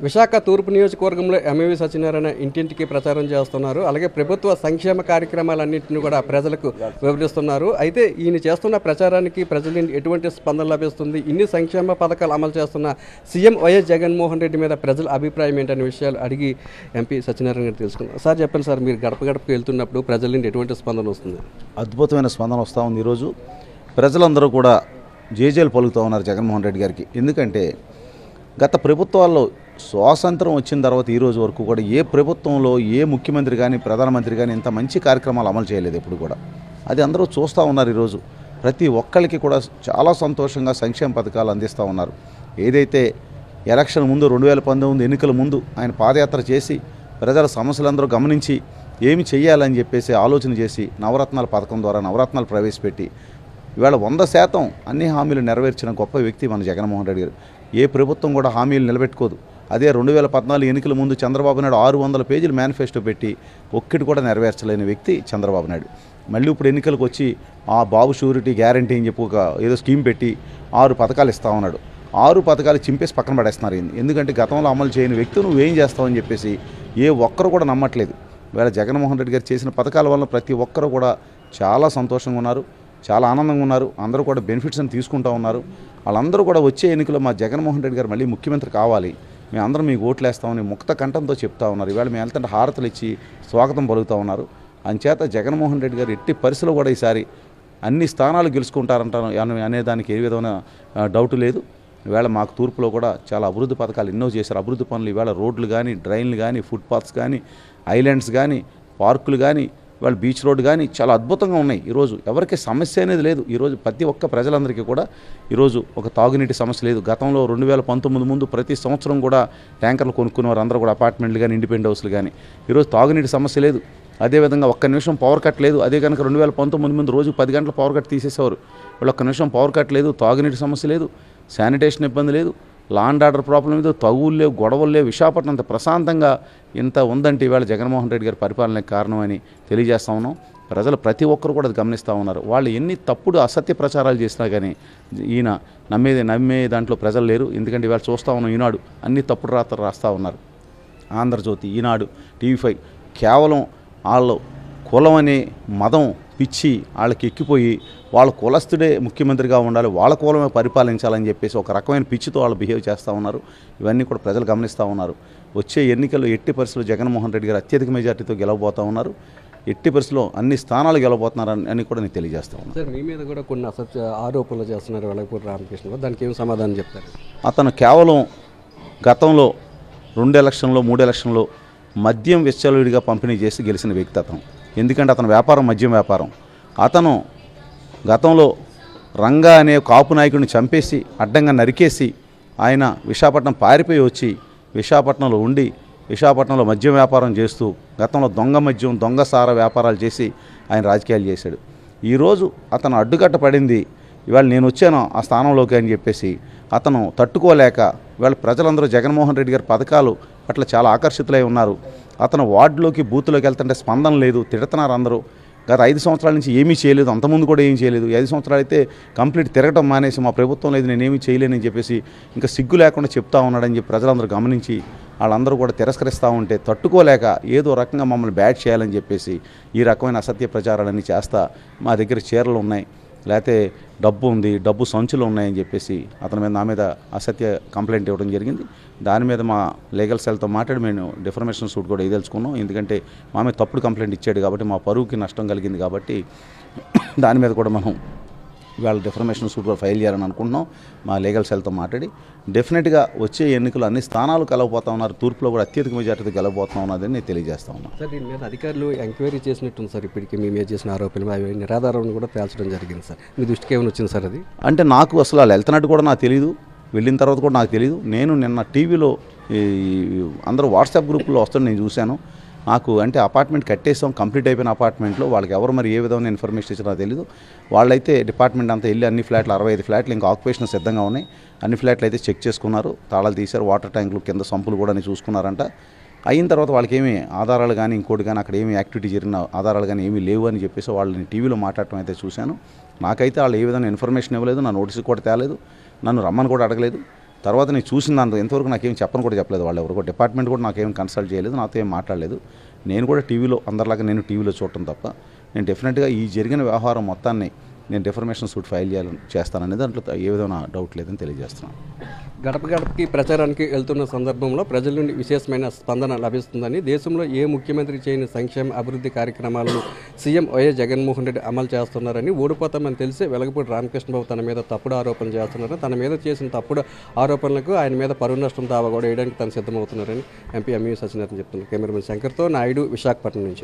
విశాఖ తూర్పు నియోజకవర్గంలో ఎంఏవి సత్యనారాయణ ఇంటింటికి ప్రచారం చేస్తున్నారు. అలాగే ప్రభుత్వ సంక్షేమ కార్యక్రమాలన్నింటినీ కూడా ప్రజలకు వివరిస్తున్నారు. అయితే ఈయన చేస్తున్న ప్రచారానికి ప్రజల ఎటువంటి స్పందన లభిస్తుంది, ఇన్ని సంక్షేమ పథకాలు అమలు చేస్తున్న సీఎం వైఎస్ జగన్మోహన్ రెడ్డి మీద ప్రజల అభిప్రాయం ఏంటనే విషయాలు అడిగి ఎంపీ సత్యనారాయణ గారు తెలుసుకున్నారు. సార్ చెప్పండి సార్, మీరు గడప గడపకు వెళ్తున్నప్పుడు ప్రజల నుండి ఎటువంటి స్పందన వస్తుంది? అద్భుతమైన స్పందన వస్తూ ఉంది. ఈరోజు ప్రజలందరూ కూడా జేజేలు పలుకుతూ ఉన్నారు జగన్మోహన్ రెడ్డి గారికి. ఎందుకంటే గత ప్రభుత్వాల్లో స్వాతంత్రం వచ్చిన తర్వాత ఈ రోజు వరకు కూడా ఏ ప్రభుత్వంలో ఏ ముఖ్యమంత్రి కానీ ప్రధానమంత్రి కానీ ఇంత మంచి కార్యక్రమాలు అమలు చేయలేదు ఎప్పుడు కూడా. అది అందరూ చూస్తూ ఉన్నారు. ఈరోజు ప్రతి ఒక్కరికి కూడా చాలా సంతోషంగా సంక్షేమ పథకాలు అందిస్తూ ఉన్నారు. ఏదైతే ఎలక్షన్ ముందు 2019 ఎన్నికల ముందు ఆయన పాదయాత్ర చేసి ప్రజల సమస్యలందరూ గమనించి ఏమి చేయాలని చెప్పేసి ఆలోచన చేసి నవరత్నాల పథకం ద్వారా నవరత్నాలు ప్రవేశపెట్టి ఇవాళ 100% అన్ని హామీలు నెరవేర్చిన గొప్ప వ్యక్తి మన జగన్మోహన్ రెడ్డి గారు. ఏ ప్రభుత్వం కూడా హామీలు నిలబెట్టుకోదు. అదే 2014 ఎన్నికల ముందు చంద్రబాబు నాయుడు 600 పేజీలు మేనిఫెస్టో పెట్టి ఒక్కటి కూడా నెరవేర్చలేని వ్యక్తి చంద్రబాబు నాయుడు. మళ్ళీ ఇప్పుడు ఎన్నికలకు వచ్చి ఆ బాబు షూరిటీ గ్యారంటీ అని చెప్పి ఏదో స్కీమ్ పెట్టి 6 పథకాలు ఇస్తా ఉన్నాడు. 6 పథకాలు చింపేసి పక్కన పడేస్తున్నారు. ఎందుకంటే గతంలో అమలు చేయని వ్యక్తి నువ్వేం చేస్తావని చెప్పేసి ఏ ఒక్కరు కూడా నమ్మట్లేదు. ఇవాళ జగన్మోహన్ రెడ్డి గారు చేసిన పథకాల వల్ల ప్రతి ఒక్కరు కూడా చాలా సంతోషంగా ఉన్నారు, చాలా ఆనందంగా ఉన్నారు. అందరూ కూడా బెనిఫిట్స్ని తీసుకుంటూ ఉన్నారు. వాళ్ళందరూ కూడా వచ్చే ఎన్నికల్లో మా జగన్మోహన్ రెడ్డి గారు మళ్ళీ ముఖ్యమంత్రి కావాలి, మేమందరం మీకు ఓట్లేస్తామని ముక్త కంఠంతో చెప్తా ఉన్నారు. ఇవాళ మేము వెళ్తుంటే హారతలు ఇచ్చి స్వాగతం పలుకుతూ ఉన్నారు. అంచేత జగన్మోహన్ రెడ్డి గారు ఎట్టి పరిస్థితుల్లో కూడా ఈసారి అన్ని స్థానాలు గెలుచుకుంటారంటాను అనేదానికి ఏ విధమైన డౌట్ లేదు. ఇవాళ మాకు తూర్పులో కూడా చాలా అభివృద్ధి పథకాలు ఎన్నో చేశారు. అభివృద్ధి పనులు ఇవాళ రోడ్లు కానీ, డ్రైన్లు కానీ, ఫుట్పాత్స్ కానీ, ఐలాండ్స్ కానీ, పార్కులు కానీ, ఇవాళ బీచ్ రోడ్ కానీ చాలా అద్భుతంగా ఉన్నాయి. ఈరోజు ఎవరికి సమస్య అనేది లేదు. ఈరోజు ప్రతి ఒక్క ప్రజలందరికీ కూడా ఈరోజు ఒక తాగునీటి సమస్య లేదు. గతంలో 2019 ముందు ప్రతి సంవత్సరం కూడా ట్యాంకర్లు కొనుక్కునేవారు అందరూ కూడా, అపార్ట్మెంట్లు కానీ, ఇండిపెండెంట్ హౌస్లు కానీ. ఈరోజు తాగునీటి సమస్య లేదు. అదేవిధంగా ఒక్క నిమిషం పవర్ కట్ లేదు. అదే కనుక 2019 ముందు రోజు 10 గంటల పవర్ కట్ తీసేసేవారు. వాళ్ళు ఒక్క నిమిషం పవర్ కట్ లేదు, తాగునీటి సమస్య లేదు, శానిటేషన్ ఇబ్బంది లేదు, లా అండ్ ఆర్డర్ ప్రాబ్లం లేదు, తగులు లేవు, గొడవలు లేవు. విశాఖపట్నం అంత ప్రశాంతంగా ఇంత ఉందంటే ఇవాళ జగన్మోహన్ రెడ్డి గారి పరిపాలనకు కారణమని తెలియజేస్తా ఉన్నాం. ప్రజలు ప్రతి ఒక్కరు కూడా అది గమనిస్తూ ఉన్నారు. వాళ్ళు ఎన్ని తప్పుడు అసత్య ప్రచారాలు చేసినా కానీ ఈయన నమ్మే దాంట్లో ప్రజలు లేరు. ఎందుకంటే ఇవాళ చూస్తూ ఉన్నాం, ఈనాడు అన్ని తప్పుడు రాత్రులు రాస్తూ ఉన్నారు. ఆంధ్రజ్యోతి, ఈనాడు, TV5 కేవలం వాళ్ళు కులం అనే మదం పిచ్చి వాళ్ళకి ఎక్కిపోయి వాళ్ళ కులస్తుడే ముఖ్యమంత్రిగా ఉండాలి, వాళ్ళ కులమే పరిపాలించాలని చెప్పేసి ఒక రకమైన పిచ్చితో వాళ్ళు బిహేవ్ చేస్తూ ఉన్నారు. ఇవన్నీ కూడా ప్రజలు గమనిస్తూ ఉన్నారు. వచ్చే ఎన్నికల్లో ఎట్టి పరిస్థితుల్లో జగన్మోహన్ రెడ్డి గారు అత్యధిక మెజార్టీతో గెలవబోతూ ఉన్నారు. ఎట్టి పరిస్థితుల్లో అన్ని స్థానాలు గెలవబోతున్నారు అని కూడా నేను తెలియజేస్తా ఉన్నాను. సార్, మీ మీద కూడా కొన్ని అసత్య ఆరోపణలు చేస్తున్నారు వెలగపూడి రామకృష్ణ, దానికి ఏం సమాధానం చెప్తారు? అతను కేవలం గతంలో 2 ఎలక్షన్లో 3 ఎలక్షన్లో మద్యం విచ్చలవిడిగా పంపిణీ చేసి గెలిచిన వ్యక్తి అతను. ఎందుకంటే అతని వ్యాపారం మద్యం వ్యాపారం. అతను గతంలో రంగా అనే కాపు నాయకుడిని చంపేసి అడ్డంగా నరికేసి ఆయన విశాఖపట్నం పారిపోయి వచ్చి విశాఖపట్నంలో ఉండి విశాఖపట్నంలో మద్యం వ్యాపారం చేస్తూ గతంలో దొంగ మద్యం, దొంగ సార వ్యాపారాలు చేసి ఆయన రాజకీయాలు చేశాడు. ఈరోజు అతను అడ్డుకట్ట పడింది. ఇవాళ నేను వచ్చాను ఆ స్థానంలోకి అని చెప్పేసి అతను తట్టుకోలేక ఇవాళ ప్రజలందరూ జగన్మోహన్ రెడ్డి గారి పథకాలు పట్ల చాలా ఆకర్షితులై ఉన్నారు. అతను వార్డులోకి బూత్లోకి వెళ్తుంటే స్పందన లేదు, తిడుతున్నారు అందరూ. గత 5 సంవత్సరాల నుంచి ఏమీ చేయలేదు, అంతకుముందు కూడా ఏమీ చేయలేదు. 5 సంవత్సరాలు అయితే కంప్లీట్ తిరగటం మానేసి మా ప్రభుత్వం లేదు, నేనేమీ చేయలేనని చెప్పేసి ఇంకా సిగ్గు లేకుండా చెప్తా ఉన్నాడని చెప్పి ప్రజలందరూ గమనించి వాళ్ళందరూ కూడా తిరస్కరిస్తూ ఉంటే తట్టుకోలేక ఏదో రకంగా మమ్మల్ని బ్యాడ్ చేయాలని చెప్పేసి ఈ రకమైన అసత్య ప్రచారాలన్నీ చేస్తా మా దగ్గర చీరలు ఉన్నాయి, లేకపోతే డబ్బు ఉంది, డబ్బు సంచులు ఉన్నాయని చెప్పేసి అతని మీద నా మీద అసత్య కంప్లైంట్ ఇవ్వడం జరిగింది. దాని మీద మా లీగల్ సెల్తో మాట్లాడి మేము డిఫర్మేషన్ సూట్ కూడా ఇదలుచుకున్నాం. ఎందుకంటే మా మీద తప్పుడు కంప్లైంట్ ఇచ్చాడు కాబట్టి మా పరువుకి నష్టం కలిగింది కాబట్టి దాని మీద కూడా మనం ఇవాళ డిఫర్మేషన్ సూట్ కూడా ఫైల్ చేయాలని అనుకుంటున్నాం. మా లీగల్ సెల్తో మాట్లాడి డెఫినెట్గా వచ్చే ఎన్నికలు అన్ని స్థానాలు కలవబోతా ఉన్నారు. తూర్పులో కూడా అత్యధిక మెజార్టీతో గెలవబోతా ఉన్నదని నేను తెలియజేస్తా ఉన్నాను. సార్, దీని మీద అధికారులు ఎంక్వైరీ చేసినట్టుంది సార్. ఇప్పటికీ మీ మీద చేసిన ఆరోపణలు అవి నిరాధారాలను కూడా తేల్చడం జరిగింది సార్. మీ దృష్టికి ఏమైనా వచ్చింది సార్ అది? అంటే నాకు అసలు వాళ్ళు వెళ్తున్నట్టు కూడా నాకు తెలియదు, వెళ్ళిన తర్వాత కూడా నాకు తెలియదు. నేను నిన్న టీవీలో అందరూ వాట్సాప్ గ్రూపుల్లో వస్తుంటే నేను చూశాను. నాకు అంటే అపార్ట్మెంట్ కట్టేసాం, కంప్లీట్ అయిపోయిన అపార్ట్మెంట్లో వాళ్ళకి ఎవరు మరి ఏ విధమైన ఇన్ఫర్మేషన్ ఇచ్చినా తెలియదు. వాళ్ళైతే డిపార్ట్మెంట్ అంతా వెళ్ళి అన్ని ఫ్లాట్లు 65 ఫ్లాట్లు ఇంకా ఆక్యుపేషన్ సిద్ధంగా ఉన్నాయి. అన్ని ఫ్లాట్లు అయితే చెక్ చేసుకున్నారు, తాళాలు తీశారు, వాటర్ ట్యాంకులు కింద సంపులు కూడా చూసుకున్నారంట. అయిన తర్వాత వాళ్ళకి ఏమీ ఆధారాలు కానీ ఇంకోటి కానీ అక్కడ ఏమీ యాక్టివిటీ జరిగిన ఆధారాలు కానీ ఏమీ లేవు అని చెప్పేసి వాళ్ళని టీవీలో మాట్లాడటం అయితే చూశాను. నాకైతే వాళ్ళు ఏ విధంగా ఇన్ఫర్మేషన్ ఇవ్వలేదు, నా నోటీసు కూడా తేలేదు, నన్ను రమ్మని కూడా అడగలేదు. తర్వాత నేను చూసిన దాంట్లో ఇంతవరకు నాకేం చెప్పని కూడా చెప్పలేదు, వాళ్ళు ఎవరు కూడా డిపార్ట్మెంట్ కూడా నాకేం కన్సల్ట్ చేయలేదు, నాతో ఏం మాట్లాడలేదు. నేను కూడా టీవీలో అందరిలాగా నేను టీవీలో చూడటం తప్ప నేను డెఫినెట్గా ఈ జరిగిన వ్యవహారం మొత్తాన్ని నేను డిఫర్మేషన్ సూట్ ఫైల్ చేస్తాననేది దాంట్లో ఏ విధమైన డౌట్ లేదని తెలియజేస్తున్నాను. గడప గడపకి ప్రచారానికి వెళ్తున్న సందర్భంలో ప్రజల నుండి విశేషమైన స్పందన లభిస్తుందని, దేశంలో ఏ ముఖ్యమంత్రి చేయని సంక్షేమ అభివృద్ధి కార్యక్రమాలను సీఎం వైఎస్ జగన్మోహన్ రెడ్డి అమలు చేస్తున్నారని, ఓడిపోతామని తెలిసి వెలగపూడి రామకృష్ణబాబు తన మీద తప్పుడు ఆరోపణలు చేస్తున్నారని, తన మీద చేసిన తప్పుడు ఆరోపణలకు ఆయన మీద పరువు నష్టం దావా కూడా వేయడానికి తను సిద్ధమవుతున్నారని ఎంపీ ఎంవి సత్యనారాయణ చెప్తున్నారు. కెమెరామెన్ శంకర్తో నాయుడు, విశాఖపట్నం నుంచి.